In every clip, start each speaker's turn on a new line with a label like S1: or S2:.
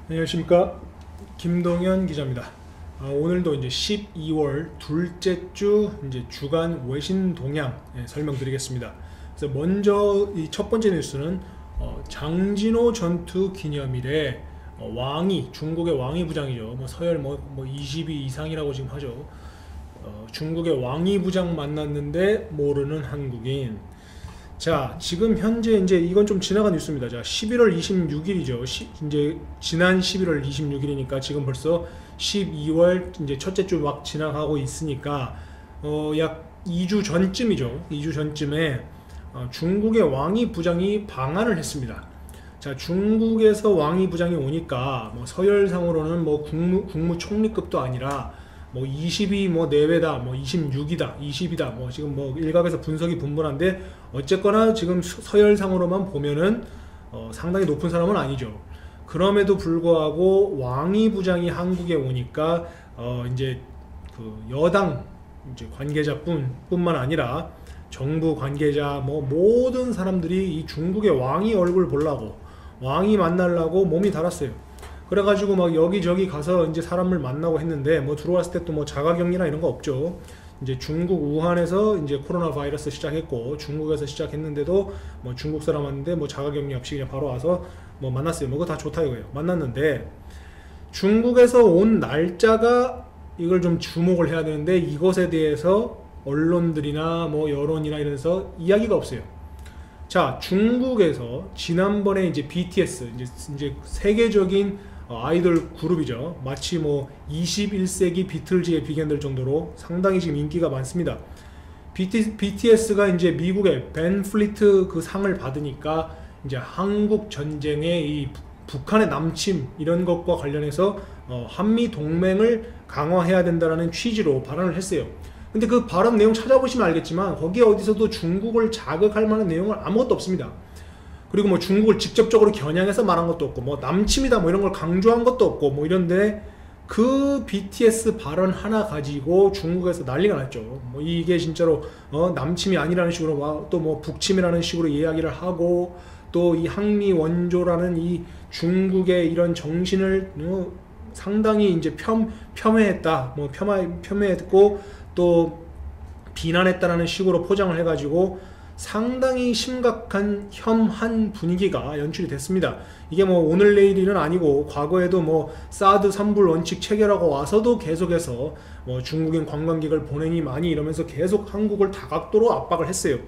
S1: 안녕하십니까, 김동현 기자입니다. 오늘도 이제 12월 둘째 주 이제 주간 외신 동향 설명드리겠습니다. 그래서 먼저 이 첫 번째 뉴스는 장진호 전투 기념일에 왕이, 중국의 왕위 부장이죠. 서열 20위 이상이라고 지금 하죠. 중국의 왕위 부장 만났는데 모르는 한국인. 자, 지금 현재 이제 이건 좀 지나간 뉴스입니다. 자, 11월 26일이죠. 이제 지난 11월 26일이니까 지금 벌써 12월 이제 첫째 주 막 지나가고 있으니까 약 2주 전쯤이죠. 2주 전쯤에 중국의 왕위 부장이 방한을 했습니다. 자, 중국에서 왕위 부장이 오니까 서열상으로는 국무총리급도 아니라 20이 내외다, 26이다, 20이다, 지금 일각에서 분석이 분분한데 어쨌거나 지금 서열상으로만 보면은 상당히 높은 사람은 아니죠. 그럼에도 불구하고 왕위 부장이 한국에 오니까 이제 그 여당 이제 관계자뿐만 아니라 정부 관계자 모든 사람들이 이 중국의 왕이 얼굴 보려고, 왕이 만나려고 몸이 달았어요. 그래가지고 여기저기 가서 이제 사람을 만나고 했는데 들어왔을 때 또 자가격리나 이런 거 없죠. 이제 중국 우한에서 이제 코로나 바이러스 시작했고 중국에서 시작했는데도 중국 사람 왔는데 자가격리 없이 그냥 바로 와서 만났어요. 그거 다 좋다 이거예요. 만났는데 중국에서 온 날짜가 이걸 좀 주목을 해야 되는데 이것에 대해서 언론들이나 여론이나 이래서 이야기가 없어요. 자, 중국에서 지난번에 이제 BTS 이제 세계적인 아이돌 그룹이죠. 마치 21세기 비틀즈에 비견될 정도로 상당히 지금 인기가 많습니다. BTS가 이제 미국의 벤 플리트 그 상을 받으니까 이제 한국 전쟁의 이 북한의 남침 이런 것과 관련해서 한미 동맹을 강화해야 된다라는 취지로 발언을 했어요. 근데 그 발언 내용 찾아보시면 알겠지만 거기에 어디서도 중국을 자극할 만한 내용은 아무것도 없습니다. 그리고 중국을 직접적으로 겨냥해서 말한 것도 없고 남침이다 이런 걸 강조한 것도 없고 이런데 그 BTS 발언 하나 가지고 중국에서 난리가 났죠. 이게 진짜로 남침이 아니라는 식으로 또 북침이라는 식으로 이야기를 하고 또 이 항미 원조라는 이 중국의 이런 정신을 상당히 이제 폄훼했다, 폄훼했고 또 비난했다라는 식으로 포장을 해가지고 상당히 심각한 혐한 분위기가 연출이 됐습니다. 이게 오늘 내일 일은 아니고 과거에도 사드 3불 원칙 체결하고 와서도 계속해서 중국인 관광객을 보내니 많이 이러면서 계속 한국을 다각도로 압박을 했어요.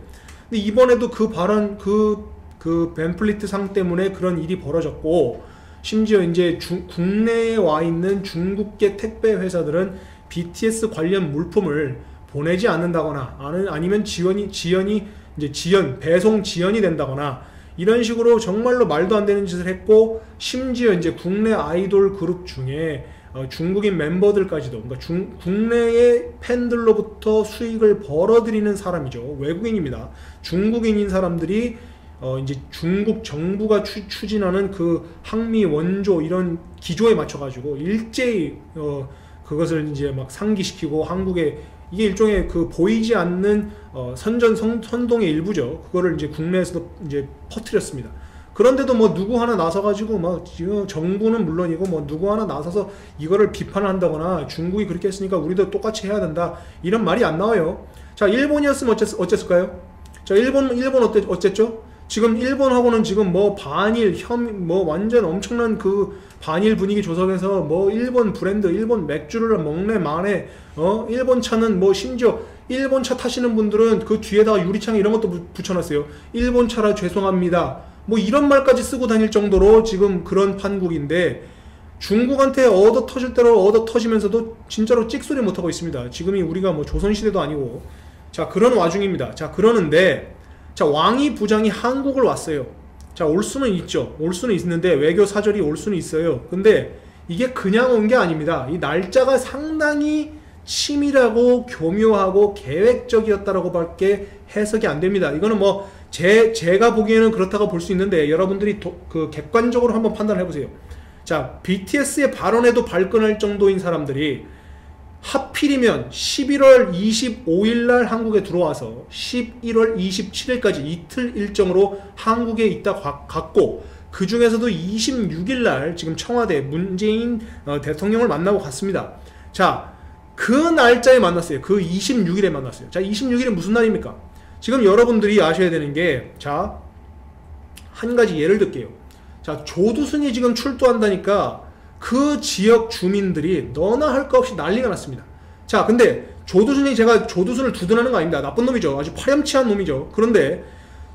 S1: 근데 이번에도 그 발언 그 벤플리트 상 때문에 그런 일이 벌어졌고 심지어 이제 국내에 와 있는 중국계 택배 회사들은 BTS 관련 물품을 보내지 않는다거나 아니면 배송 지연이 된다거나 이런 식으로 정말로 말도 안 되는 짓을 했고 심지어 이제 국내 아이돌 그룹 중에 중국인 멤버들까지도 그러니까 국내의 팬들로부터 수익을 벌어들이는 사람이죠. 외국인입니다. 중국인인 사람들이 이제 중국 정부가 추진하는 그 항미 원조 이런 기조에 맞춰가지고 일제히 그것을 이제 상기시키고 한국에 이게 일종의 그 보이지 않는 선동의 일부죠. 그거를 이제 국내에서도 이제 퍼뜨렸습니다. 그런데도 누구 하나 나서가지고 지금 정부는 물론이고 누구 하나 나서서 이거를 비판한다거나 중국이 그렇게 했으니까 우리도 똑같이 해야 된다 이런 말이 안 나와요. 자, 일본이었으면 어쨌을까요? 자, 일본 어쨌죠? 지금 일본하고는 지금 반일 완전 엄청난 그 반일 분위기 조성해서 일본 브랜드 일본 맥주를 먹네 마네 일본 차는 심지어 일본 차 타시는 분들은 그 뒤에다가 유리창 이런 것도 붙여놨어요. 일본 차라 죄송합니다 이런 말까지 쓰고 다닐 정도로 지금 그런 판국인데 중국한테 얻어 터질 대로 얻어 터지면서도 진짜로 찍소리 못하고 있습니다. 지금이 우리가 조선시대도 아니고. 자, 그런 와중입니다. 자, 그러는데 자, 왕위 부장이 한국을 왔어요. 자, 올 수는 있죠. 올 수는 있는데 외교 사절이 올 수는 있어요. 근데 이게 그냥 온 게 아닙니다. 이 날짜가 상당히 치밀하고 교묘하고 계획적이었다라고 밖에 해석이 안 됩니다. 이거는 제가 보기에는 그렇다고 볼 수 있는데 여러분들이 객관적으로 한번 판단을 해보세요. 자, BTS의 발언에도 발끈할 정도인 사람들이 하필이면 11월 25일날 한국에 들어와서 11월 27일까지 이틀 일정으로 한국에 있다 갔고 그 중에서도 26일 날 지금 청와대 문재인 대통령을 만나고 갔습니다. 자, 그 날짜에 만났어요. 그 26일에 만났어요. 자, 26일은 무슨 날입니까? 지금 여러분들이 아셔야 되는 게, 자, 한 가지 예를 들게요. 자, 조두순이 지금 출두한다니까 그 지역 주민들이 너나 할 거 없이 난리가 났습니다. 자, 근데 조두순이, 제가 조두순을 두둔하는 거 아닙니다. 나쁜 놈이죠. 아주 파렴치한 놈이죠. 그런데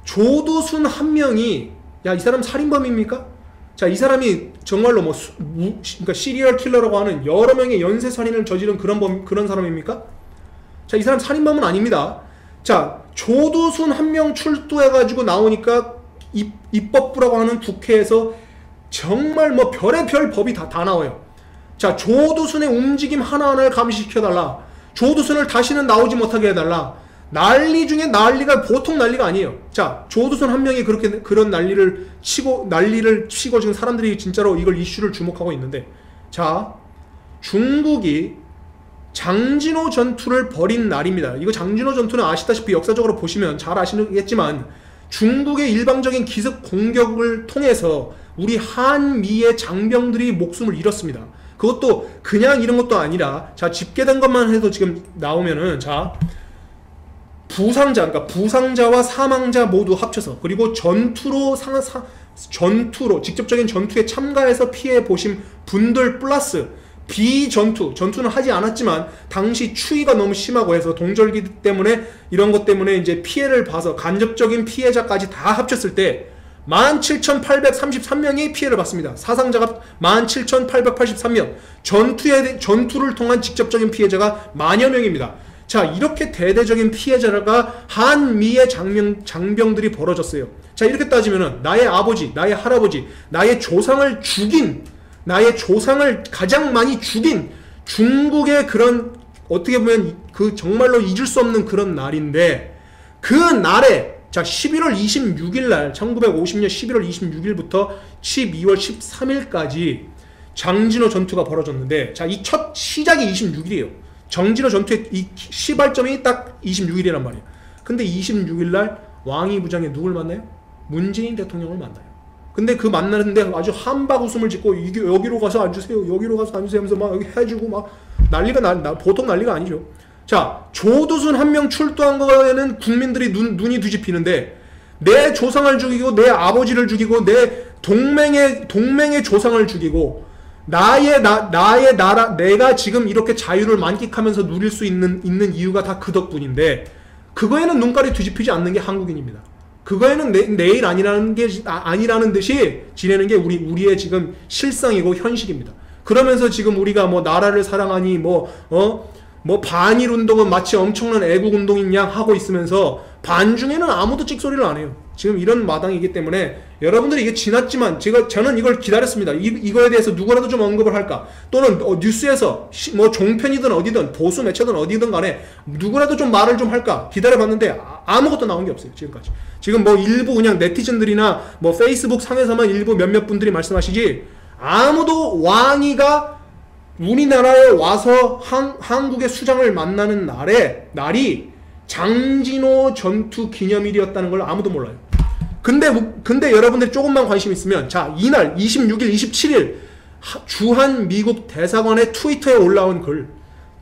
S1: 조두순 한 명이, 야, 이 사람 살인범입니까? 자, 이 사람이 정말로 그러니까 시리얼 킬러라고 하는 여러 명의 연쇄 살인을 저지른 그런 사람입니까? 자, 이 사람 살인범은 아닙니다. 자, 조두순 한 명 출두해가지고 나오니까 입법부라고 하는 국회에서 정말 뭐 별의 별 법이 다 나와요. 자, 조두순의 움직임 하나하나를 감시시켜달라. 조두순을 다시는 나오지 못하게 해달라. 난리 중에 난리가 보통 난리가 아니에요. 자, 조두순 한 명이 그런 난리를 치고 지금 사람들이 진짜로 이걸 이슈를 주목하고 있는데, 자, 중국이 장진호 전투를 벌인 날입니다. 이거 장진호 전투는 아시다시피 역사적으로 보시면 잘 아시겠지만 중국의 일방적인 기습 공격을 통해서 우리 한미의 장병들이 목숨을 잃었습니다. 그것도 그냥 이런 것도 아니라, 자, 집계된 것만 해도 지금 나오면은, 자, 그러니까 부상자와 사망자 모두 합쳐서, 그리고 직접적인 전투에 참가해서 피해 보신 분들 플러스 전투는 하지 않았지만 당시 추위가 너무 심하고 해서 동절기 때문에 이런 것 때문에 이제 피해를 봐서 간접적인 피해자까지 다 합쳤을 때 17,833명이 피해를 봤습니다. 사상자가 17,883명, 전투를 통한 직접적인 피해자가 만여 명입니다. 자, 이렇게 대대적인 피해자가 한미의 장병들이 벌어졌어요. 자, 이렇게 따지면은 나의 아버지, 나의 할아버지, 나의 조상을 가장 많이 죽인 중국의 그런, 어떻게 보면 그 정말로 잊을 수 없는 그런 날인데, 그 날에, 자, 11월 26일 날, 1950년 11월 26일부터 12월 13일까지 장진호 전투가 벌어졌는데, 자, 이 첫 시작이 26일이에요. 장진호 전투의 이 시발점이 딱 26일이란 말이에요. 근데 26일 날 왕이 부장에 누굴 만나요? 문재인 대통령을 만나요. 근데 그 만나는데 아주 한박 웃음을 짓고, 여기로 가서 앉으세요, 여기로 가서 앉으세요 하면서 막 여기 해주고 막 보통 난리가 아니죠. 자, 조두순 한 명 출두한 거에는 국민들이 눈이 뒤집히는데, 내 조상을 죽이고 내 아버지를 죽이고 내 동맹의 조상을 죽이고 나의 나라, 내가 지금 이렇게 자유를 만끽하면서 누릴 수 있는 이유가 다 그 덕분인데, 그거에는 눈깔이 뒤집히지 않는 게 한국인입니다. 그거에는 내일 아니라는 듯이 지내는 게 우리의 지금 실상이고 현실입니다. 그러면서 지금 우리가 뭐 나라를 사랑하니 뭐 반일 운동은 마치 엄청난 애국 운동인 양 하고 있으면서 반중에는 아무도 찍소리를 안 해요. 지금 이런 마당이기 때문에 여러분들이 이게 지났지만 저는 이걸 기다렸습니다. 이거에 대해서 누구라도 좀 언급을 할까, 또는 뉴스에서 뭐 종편이든 어디든 보수 매체든 어디든 간에 누구라도 좀 말을 좀 할까 기다려봤는데 아무것도 나온 게 없어요. 지금까지. 지금 뭐 일부 그냥 네티즌들이나 뭐 페이스북 상에서만 일부 몇몇 분들이 말씀하시지, 아무도 왕이가 우리나라에 와서 한국의 수장을 만나는 날이 장진호 전투 기념일이었다는 걸 아무도 몰라요. 근데 여러분들이 조금만 관심 있으면, 자, 이날 26일, 27일 주한 미국 대사관의 트위터에 올라온 글,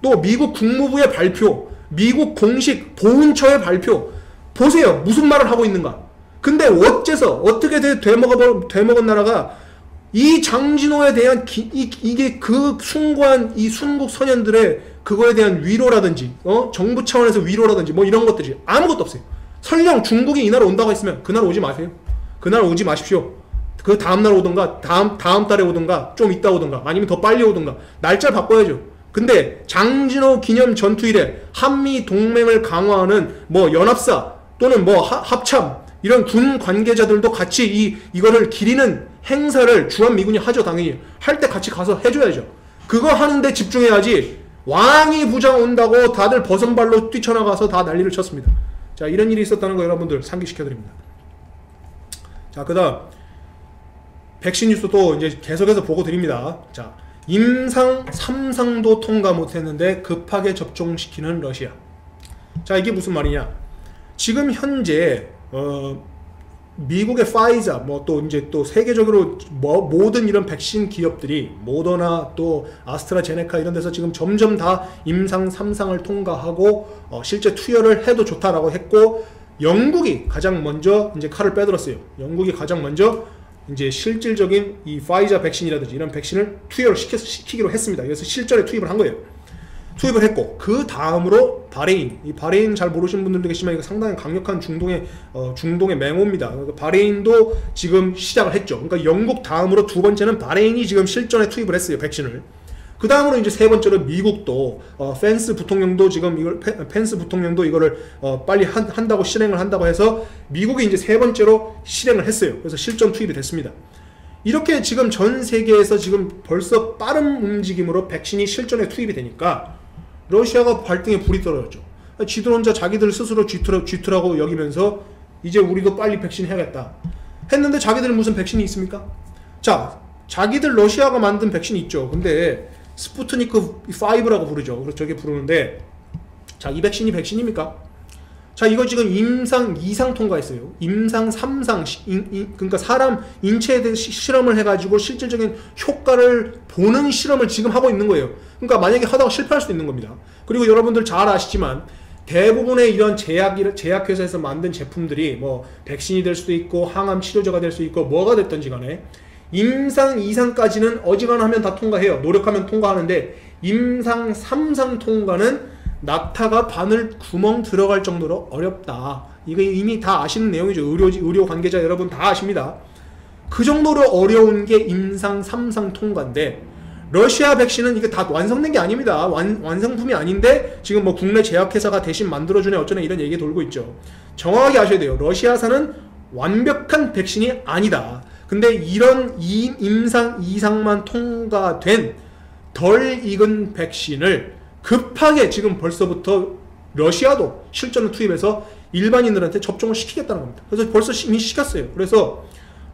S1: 또 미국 국무부의 발표, 미국 공식 보훈처의 발표 보세요. 무슨 말을 하고 있는가. 근데 어떻게 되먹은 나라가 이 장진호에 대한 이게 그 숭고한 이 순국 선현들의 그거에 대한 위로라든지 정부 차원에서 위로라든지 뭐 이런 것들이 아무것도 없어요. 설령 중국이 이 나라 온다고 했으면 그날 오지 마세요. 그날 오지 마십시오. 그 다음날 오던가 다음 달에 오던가 좀 이따 오던가 아니면 더 빨리 오던가 날짜를 바꿔야죠. 근데 장진호 기념 전투일에 한미 동맹을 강화하는 뭐 연합사 또는 뭐 합참 이런 군 관계자들도 같이 이거를 기리는 행사를 주한미군이 하죠. 당연히 할 때 같이 가서 해줘야죠. 그거 하는데 집중해야지 왕이 부장 온다고 다들 버선발로 뛰쳐나가서 다 난리를 쳤습니다. 자, 이런 일이 있었다는 거 여러분들 상기시켜드립니다. 자, 그 다음 백신 뉴스도 이제 계속해서 보고 드립니다. 자, 임상 3상도 통과 못했는데 급하게 접종시키는 러시아. 자, 이게 무슨 말이냐. 지금 현재 미국의 파이자, 뭐 또 이제 또 세계적으로 모든 이런 백신 기업들이 모더나 또 아스트라제네카 이런 데서 지금 점점 다 임상 3상을 통과하고 실제 투여를 해도 좋다라고 했고, 영국이 가장 먼저 이제 칼을 빼들었어요. 영국이 가장 먼저 이제 실질적인 이 파이자 백신이라든지 이런 백신을 투여를 시키기로 했습니다. 그래서 실전에 투입을 한 거예요. 투입을 했고, 그 다음으로 바레인, 이 바레인 잘 모르시는 분들도 계시지만 이거 상당히 강력한 중동의 맹호입니다. 그러니까 바레인도 지금 시작을 했죠. 그러니까 영국 다음으로 두 번째는 바레인이 지금 실전에 투입을 했어요, 백신을. 그 다음으로 이제 세 번째로 미국도 펜스 부통령도 이거를 빨리 한다고 실행을 한다고 해서 미국이 이제 세 번째로 실행을 했어요. 그래서 실전 투입이 됐습니다. 이렇게 지금 전 세계에서 지금 벌써 빠른 움직임으로 백신이 실전에 투입이 되니까 러시아가 발등에 불이 떨어졌죠. 지들 혼자 자기들 스스로 쥐투라고 여기면서 이제 우리도 빨리 백신 해야겠다 했는데, 자기들은 무슨 백신이 있습니까? 자, 자기들 러시아가 만든 백신이 있죠. 근데 스푸트니크 5라고 부르죠. 그래서 저게 부르는데, 자, 이 백신이 백신입니까? 자, 이거 지금 임상 2상 통과했어요. 임상 3상, 그러니까 사람 인체에 대해 실험을 해가지고 실질적인 효과를 보는 실험을 지금 하고 있는 거예요. 그러니까 만약에 하다가 실패할 수도 있는 겁니다. 그리고 여러분들 잘 아시지만 대부분의 이런 제약회사에서 만든 제품들이 뭐 백신이 될 수도 있고 항암 치료제가 될 수 있고 뭐가 됐든지 간에 임상 2상까지는 어지간하면 다 통과해요. 노력하면 통과하는데 임상 3상 통과는 낙타가 바늘 구멍 들어갈 정도로 어렵다. 이거 이미 다 아시는 내용이죠. 의료 관계자 여러분 다 아십니다. 그 정도로 어려운 게 임상 3상 통과인데, 러시아 백신은 이게 다 완성된 게 아닙니다. 완성품이 아닌데 지금 뭐 국내 제약회사가 대신 만들어주네 어쩌네 이런 얘기 돌고 있죠. 정확하게 아셔야 돼요. 러시아산은 완벽한 백신이 아니다. 근데 이런 임상 2상만 통과된 덜 익은 백신을 급하게 지금 벌써부터 러시아도 실전을 투입해서 일반인들한테 접종을 시키겠다는 겁니다. 그래서 벌써 이미 시켰어요. 그래서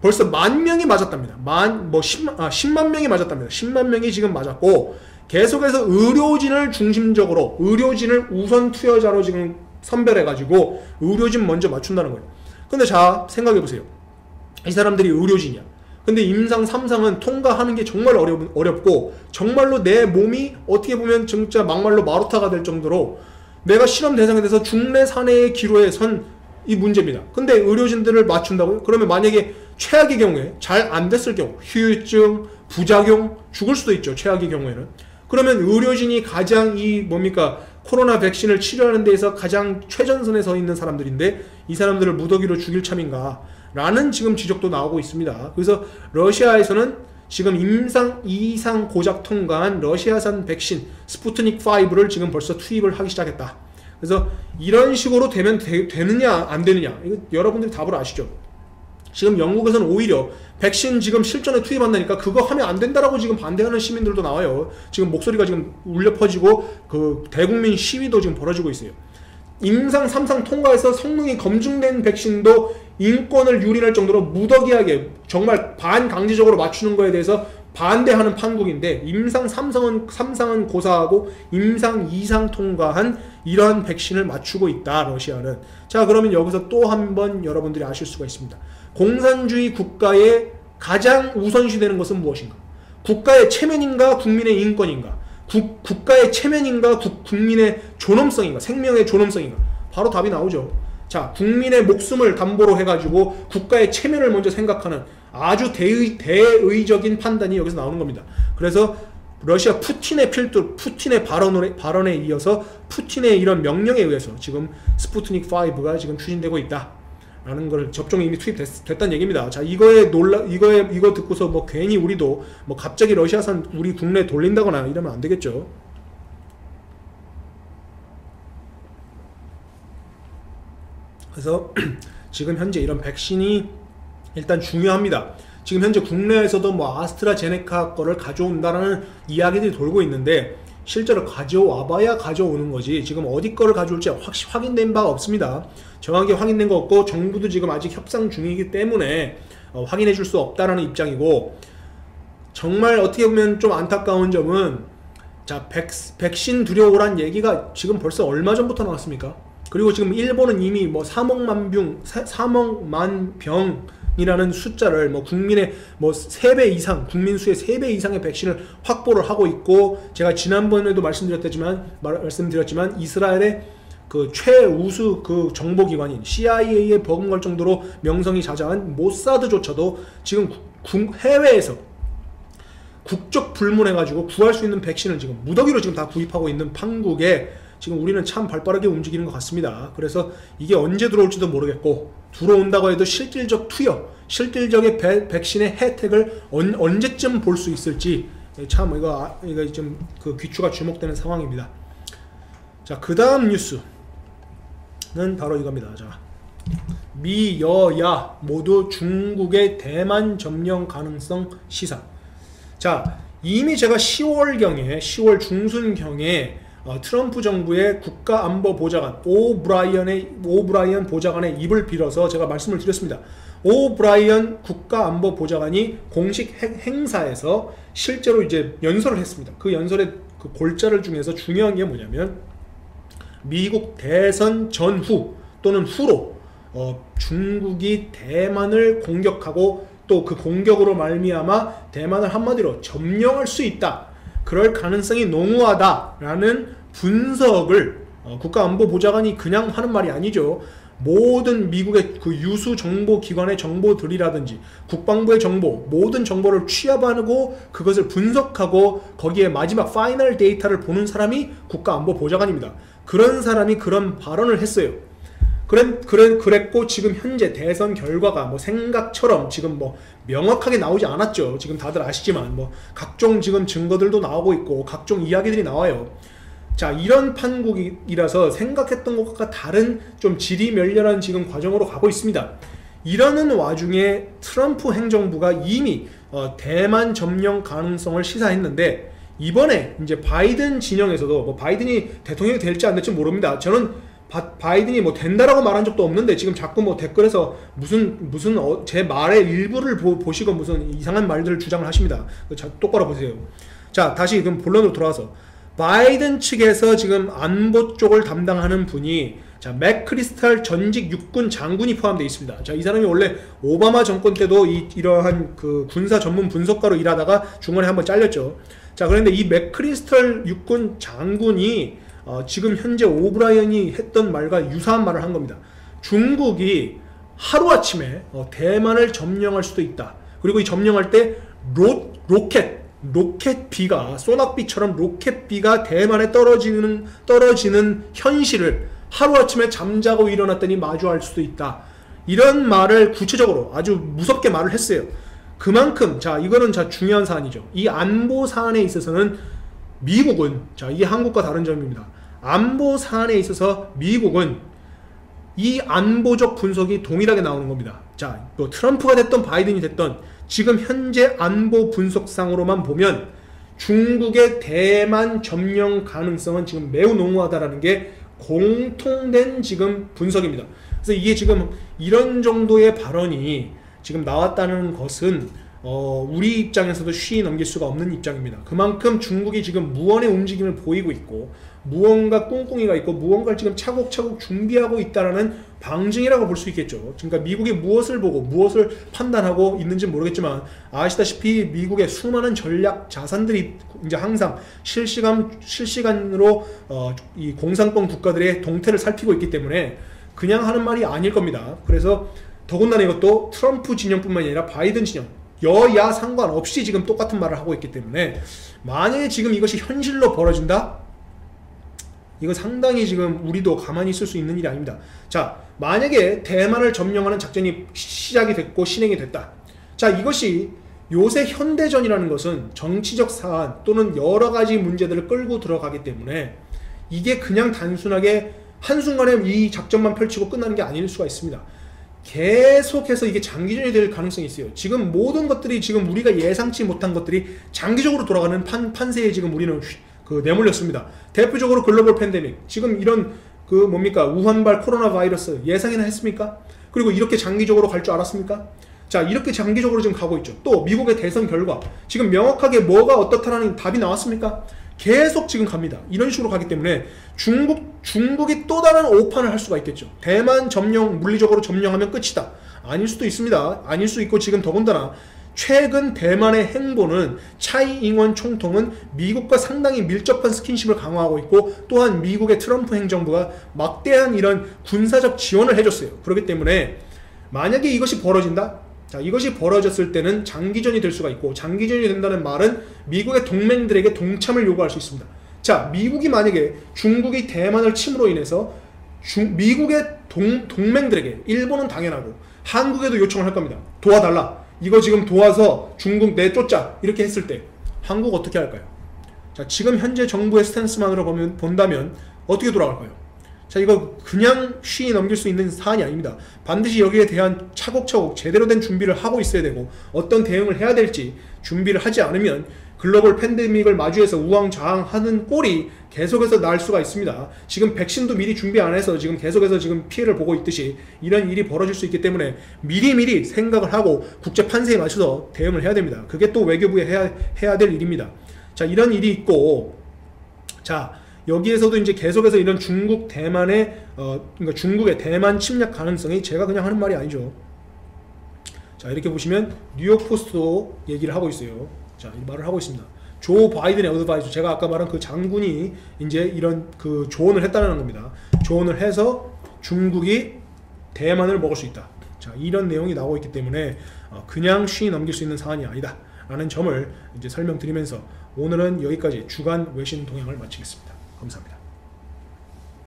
S1: 벌써 10,000명이 맞았답니다. 10만 명이 맞았답니다. 10만 명이 지금 맞았고, 계속해서 의료진을 중심적으로 의료진을 우선 투여자로 지금 선별해가지고 의료진 먼저 맞춘다는 거예요. 근데 자, 생각해보세요. 이 사람들이 의료진이야. 근데 임상 3상은 통과하는 게 정말 어렵고, 정말로 내 몸이 어떻게 보면 진짜 막말로 마루타가 될 정도로 내가 실험 대상에 대해서 중내 산해의 기로에 선 이 문제입니다. 근데 의료진들을 맞춘다고요? 그러면 만약에 최악의 경우에 잘 안 됐을 경우 후유증, 부작용, 죽을 수도 있죠. 최악의 경우에는. 그러면 의료진이 가장 이 뭡니까 코로나 백신을 치료하는 데에서 가장 최전선에 서 있는 사람들인데 이 사람들을 무더기로 죽일 참인가 라는 지금 지적도 나오고 있습니다. 그래서 러시아에서는 지금 임상 2상 고작 통과한 러시아산 백신 스푸트닉 5를 지금 벌써 투입을 하기 시작했다. 그래서 이런 식으로 되면 되느냐 안 되느냐, 이거 여러분들이 답을 아시죠? 지금 영국에서는 오히려 백신 지금 실전에 투입한다니까 그거 하면 안 된다라고 지금 반대하는 시민들도 나와요. 지금 목소리가 지금 울려 퍼지고 그 대국민 시위도 지금 벌어지고 있어요. 임상 3상 통과해서 성능이 검증된 백신도 인권을 유린할 정도로 무더기하게 정말 반강제적으로 맞추는 거에 대해서 반대하는 판국인데, 임상 3상은 고사하고 임상 2상 통과한 이러한 백신을 맞추고 있다, 러시아는. 자, 그러면 여기서 또 한 번 여러분들이 아실 수가 있습니다. 공산주의 국가의 가장 우선시되는 것은 무엇인가? 국가의 체면인가 국민의 인권인가? 국가의 체면인가 국민의 존엄성인가? 생명의 존엄성인가? 바로 답이 나오죠. 자, 국민의 목숨을 담보로 해가지고 국가의 체면을 먼저 생각하는 아주 대의적인 판단이 여기서 나오는 겁니다. 그래서 러시아 푸틴의 필두, 푸틴의 발언에 이어서 푸틴의 이런 명령에 의해서 지금 스푸트닉 5가 지금 추진되고 있다 라는 걸 접종이 이미 투입됐다는 얘기입니다. 자, 이거 듣고서 뭐 괜히 우리도 뭐 갑자기 러시아산 우리 국내에 돌린다거나 이러면 안 되겠죠. 그래서 지금 현재 이런 백신이 일단 중요합니다. 지금 현재 국내에서도 뭐 아스트라제네카 거를 가져온다라는 이야기들이 돌고 있는데, 실제로 가져와봐야 가져오는 거지 지금 어디 거를 가져올지 확인된 바가 없습니다. 정확하게 확인된 거 없고 정부도 지금 아직 협상 중이기 때문에 확인해 줄 수 없다라는 입장이고, 정말 어떻게 보면 좀 안타까운 점은, 자, 백신 들여오란 얘기가 지금 벌써 얼마 전부터 나왔습니까? 그리고 지금 일본은 이미 뭐 3억 만 병이라는 숫자를 뭐 국민의 뭐 3배 이상, 국민 수의 3배 이상의 백신을 확보를 하고 있고, 제가 지난번에도 말씀드렸지만 이스라엘의 그 최우수 그 정보기관인 CIA에 버금갈 정도로 명성이 자자한 모사드조차도 지금 해외에서 국적 불문해가지고 구할 수 있는 백신을 지금 무더기로 지금 다 구입하고 있는 판국에 지금 우리는 참 발빠르게 움직이는 것 같습니다. 그래서 이게 언제 들어올지도 모르겠고, 들어온다고 해도 실질적 투여, 실질적인 백신의 혜택을 언제쯤 볼 수 있을지 참 이거 좀 그 귀추가 주목되는 상황입니다. 자, 그 다음 뉴스는 바로 이겁니다. 자, 미, 여야 모두 중국의 대만 점령 가능성 시사. 자, 이미 제가 10월 중순경에 트럼프 정부의 국가안보보좌관 오브라이언 보좌관의 입을 빌어서 제가 말씀을 드렸습니다. 오브라이언 국가안보보좌관이 공식 행사에서 실제로 이제 연설을 했습니다. 그 연설의 그 골자를 중에서 중요한 게 뭐냐면, 미국 대선 전후 또는 후로 중국이 대만을 공격하고 또 그 공격으로 말미암아 대만을 한마디로 점령할 수 있다, 그럴 가능성이 농후하다라는 분석을 국가안보보좌관이 그냥 하는 말이 아니죠. 모든 미국의 그 유수 정보기관의 정보들이라든지 국방부의 정보, 모든 정보를 취합하고 그것을 분석하고 거기에 마지막 파이널 데이터를 보는 사람이 국가안보보좌관입니다. 그런 사람이 그런 발언을 했어요. 그랬고, 지금 현재 대선 결과가 뭐 생각처럼 지금 뭐 명확하게 나오지 않았죠. 지금 다들 아시지만 뭐 각종 지금 증거들도 나오고 있고 각종 이야기들이 나와요. 자, 이런 판국이라서 생각했던 것과 다른 좀 지리멸렬한 지금 과정으로 가고 있습니다. 이러는 와중에 트럼프 행정부가 이미 대만 점령 가능성을 시사했는데, 이번에 이제 바이든 진영에서도 뭐 바이든이 대통령이 될지 안 될지 모릅니다. 저는 바이든이 뭐 된다라고 말한 적도 없는데 지금 자꾸 뭐 댓글에서 무슨 제 말의 일부를 보시고 무슨 이상한 말들을 주장을 하십니다. 똑바로 보세요. 자, 다시 그럼 본론으로 돌아와서 바이든 측에서 지금 안보 쪽을 담당하는 분이, 자, 맥크리스탈 전직 육군 장군이 포함되어 있습니다. 자, 이 사람이 원래 오바마 정권 때도 이러한 그 군사 전문 분석가로 일하다가 중간에 한번 잘렸죠. 자, 그런데 이 맥크리스탈 육군 장군이 지금 현재 오브라이언이 했던 말과 유사한 말을 한 겁니다. 중국이 하루아침에 대만을 점령할 수도 있다. 그리고 이 점령할 때 로켓비가, 소낙비처럼 로켓비가 대만에 떨어지는 현실을 하루아침에 잠자고 일어났더니 마주할 수도 있다. 이런 말을 구체적으로 아주 무섭게 말을 했어요. 그만큼, 자, 이거는 중요한 사안이죠. 이 안보 사안에 있어서는 미국은, 자, 이게 한국과 다른 점입니다. 안보 사안에 있어서 미국은 이 안보적 분석이 동일하게 나오는 겁니다. 자, 뭐 트럼프가 됐던 바이든이 됐던 지금 현재 안보 분석상으로만 보면 중국의 대만 점령 가능성은 지금 매우 농후하다라는 게 공통된 지금 분석입니다. 그래서 이게 지금 이런 정도의 발언이 지금 나왔다는 것은 우리 입장에서도 쉬이 넘길 수가 없는 입장입니다. 그만큼 중국이 지금 무언의 움직임을 보이고 있고 무언가 꿍꿍이가 있고 무언가를 지금 차곡차곡 준비하고 있다는 방증이라고 볼 수 있겠죠. 그러니까 미국이 무엇을 보고 무엇을 판단하고 있는지 모르겠지만 아시다시피 미국의 수많은 전략 자산들이 이제 항상 실시간으로 이 공산권 국가들의 동태를 살피고 있기 때문에 그냥 하는 말이 아닐 겁니다. 그래서 더군다나 이것도 트럼프 진영뿐만이 아니라 바이든 진영, 여야 상관없이 지금 똑같은 말을 하고 있기 때문에 만약에 지금 이것이 현실로 벌어진다? 이거 상당히 지금 우리도 가만히 있을 수 있는 일이 아닙니다. 자, 만약에 대만을 점령하는 작전이 시작이 됐고 실행이 됐다. 자, 이것이 요새 현대전이라는 것은 정치적 사안 또는 여러 가지 문제들을 끌고 들어가기 때문에 이게 그냥 단순하게 한순간에 이 작전만 펼치고 끝나는 게 아닐 수가 있습니다. 계속해서 이게 장기전이 될 가능성이 있어요. 지금 모든 것들이 지금 우리가 예상치 못한 것들이 장기적으로 돌아가는 판세에 지금 우리는 내몰렸습니다. 대표적으로 글로벌 팬데믹, 지금 이런 우한발 코로나 바이러스 예상이나 했습니까? 그리고 이렇게 장기적으로 갈 줄 알았습니까? 자, 이렇게 장기적으로 지금 가고 있죠. 또 미국의 대선 결과, 지금 명확하게 뭐가 어떻다라는 답이 나왔습니까? 계속 지금 갑니다. 이런 식으로 가기 때문에 중국이 또 다른 오판을 할 수가 있겠죠. 대만 점령, 물리적으로 점령하면 끝이다. 아닐 수도 있습니다. 아닐 수 있고, 지금 더군다나 최근 대만의 행보는 차이 잉원 총통은 미국과 상당히 밀접한 스킨십을 강화하고 있고, 또한 미국의 트럼프 행정부가 막대한 이런 군사적 지원을 해줬어요. 그렇기 때문에 만약에 이것이 벌어진다? 자, 이것이 벌어졌을 때는 장기전이 될 수가 있고, 장기전이 된다는 말은 미국의 동맹들에게 동참을 요구할 수 있습니다. 자, 미국이 만약에 중국이 대만을 침으로 인해서 미국의 동맹들에게, 일본은 당연하고 한국에도 요청을 할 겁니다. 도와달라. 이거 지금 도와서 중국 내쫓자. 이렇게 했을 때 한국 어떻게 할까요? 자, 지금 현재 정부의 스탠스만으로 본다면 어떻게 돌아갈까요? 자, 이거 그냥 쉬이 넘길 수 있는 사안이 아닙니다. 반드시 여기에 대한 차곡차곡 제대로 된 준비를 하고 있어야 되고, 어떤 대응을 해야 될지 준비를 하지 않으면 글로벌 팬데믹을 마주해서 우왕좌왕하는 꼴이 계속해서 날 수가 있습니다. 지금 백신도 미리 준비 안 해서 지금 계속해서 지금 피해를 보고 있듯이 이런 일이 벌어질 수 있기 때문에 미리미리 생각을 하고 국제 판세에 맞춰서 대응을 해야 됩니다. 그게 또 외교부에 해야 될 일입니다. 자, 이런 일이 있고, 자, 여기에서도 이제 계속해서 이런 중국 대만의 그러니까 중국의 대만 침략 가능성이, 제가 그냥 하는 말이 아니죠. 자, 이렇게 보시면 뉴욕 포스트도 얘기를 하고 있어요. 자, 이 말을 하고 있습니다. 조 바이든의 어드바이저, 제가 아까 말한 그 장군이 이제 이런 그 조언을 했다는 겁니다. 조언을 해서 중국이 대만을 먹을 수 있다. 자, 이런 내용이 나오고 있기 때문에 그냥 쉬이 넘길 수 있는 사안이 아니다 라는 점을 이제 설명드리면서 오늘은 여기까지 주간 외신 동향을 마치겠습니다. 감사합니다.